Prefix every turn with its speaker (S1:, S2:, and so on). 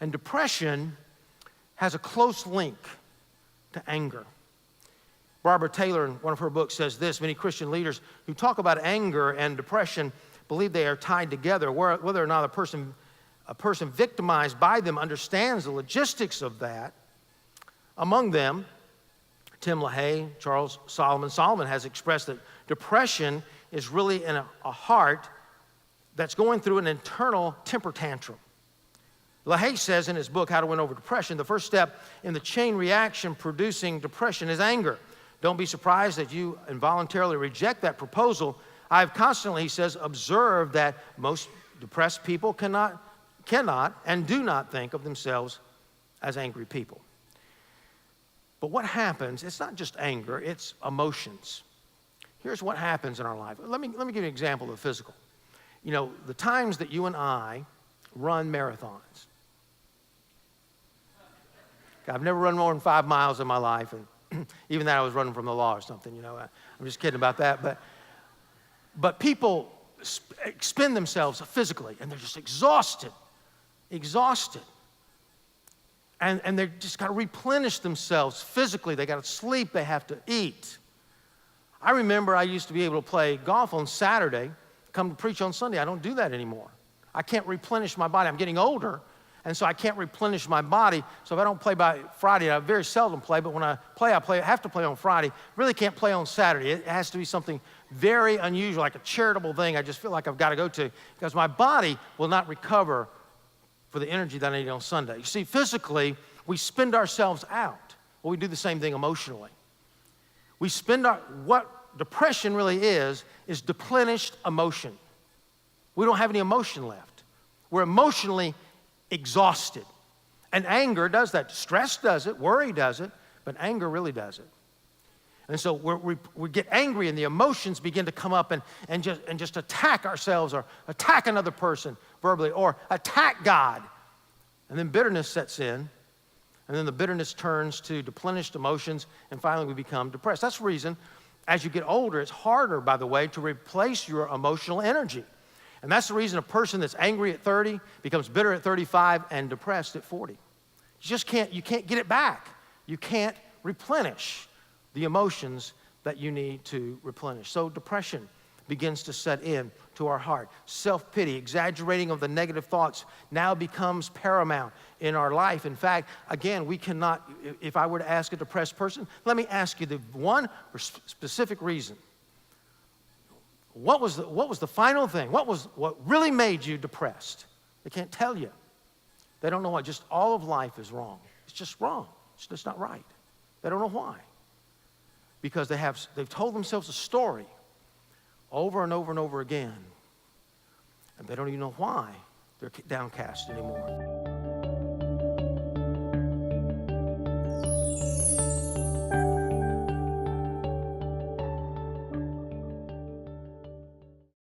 S1: And depression has a close link to anger. Barbara Taylor, in one of her books, says this: many Christian leaders who talk about anger and depression believe they are tied together. Whether or not a person victimized by them understands the logistics of that. Among them, Tim LaHaye, Charles Solomon. Solomon has expressed that depression is really in a heart that's going through an internal temper tantrum. LaHaye says in his book, How to Win Over Depression, the first step in the chain reaction producing depression is anger. Don't be surprised that you involuntarily reject that proposal. I've constantly, he says, observed that most depressed people cannot and do not think of themselves as angry people. But what happens, it's not just anger, it's emotions. Here's what happens in our life. Let me give you an example of the physical. You know, the times that you and I run marathons. I've never run more than 5 miles in my life, and even that I was running from the law or something, you know. I'm just kidding about that. But people expend themselves physically, and they're just exhausted. And they've just got to replenish themselves physically. They got to sleep, they have to eat. I remember I used to be able to play golf on Saturday, come to preach on Sunday. I don't do that anymore. I can't replenish my body. I'm getting older, and so I can't replenish my body. So if I don't play by Friday, I very seldom play, but when I have to play on Friday. Really can't play on Saturday. It has to be something very unusual, like a charitable thing I just feel like I've got to go to, because my body will not recover for the energy that I need on Sunday. You see, physically, we spend ourselves out. Well, we do the same thing emotionally. What depression really is depleted emotion. We don't have any emotion left. We're emotionally exhausted. And anger does that. Stress does it, worry does it, but anger really does it. And so we get angry, and the emotions begin to come up and just attack ourselves, or attack another person verbally, or attack God. And then bitterness sets in, and then the bitterness turns to depleted emotions, and finally we become depressed. That's the reason, as you get older, it's harder, by the way, to replace your emotional energy. And that's the reason a person that's angry at 30 becomes bitter at 35 and depressed at 40. You can't get it back. You can't replenish the emotions that you need to replenish. So depression begins to set in to our heart. Self-pity, exaggerating of the negative thoughts now becomes paramount in our life. In fact, again, we cannot, if I were to ask a depressed person, let me ask you the one specific reason. What was the final thing? What really made you depressed? They can't tell you. They don't know why. Just all of life is wrong. It's just wrong. It's just not right. They don't know why. Because they've told themselves a story over and over and over again, and they don't even know why they're downcast anymore.